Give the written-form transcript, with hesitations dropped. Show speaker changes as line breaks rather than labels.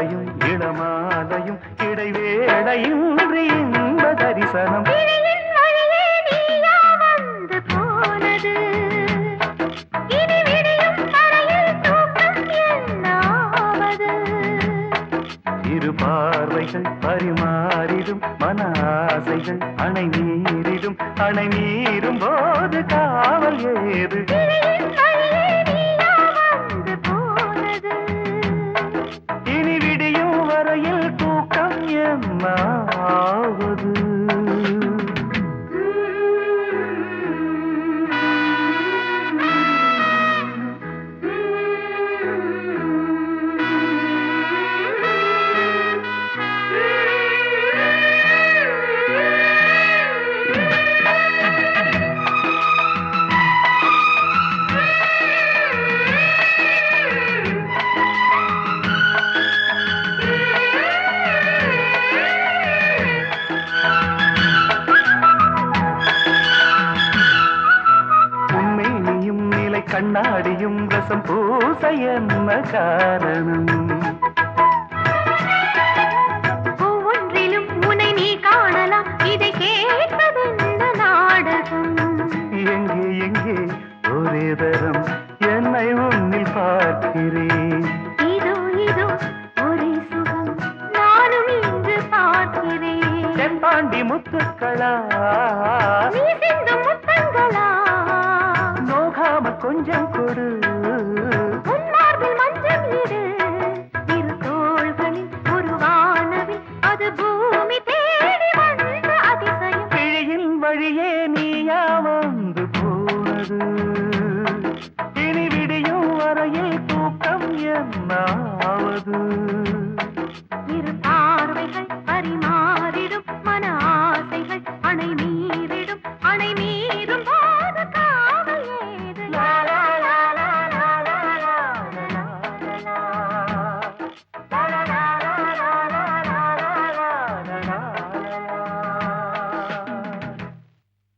சோலையும் இளமாலையும் இடைவேளையின்றி இன்ப தரிசனம். இரு பார்வைகள் பரிமாறிடும் மன ஆசைகள் அணை நீரிடும் அணை நீரும் போது காவல் ஏது? இனி விடியும் வரையில் தூக்கம் என்னாவது? கண்ணாடியும் ரசம் பூச என்ன காரணம்?
ஒவ்வொன்றிலும் உன்னை நீ காணலாம், இதை கேட்பதென்ன நாடகம்?
எங்கே எங்கே ஒரே தரம் என்னை உன்னில் பார்க்கிறேன்.
இதோ இதோ ஒரே சுகம் நானும் இன்று பார்க்கிறேன்.
செம்பாண்டி முத்துக்களா
நீ சிந்தும் முத்தங்களா?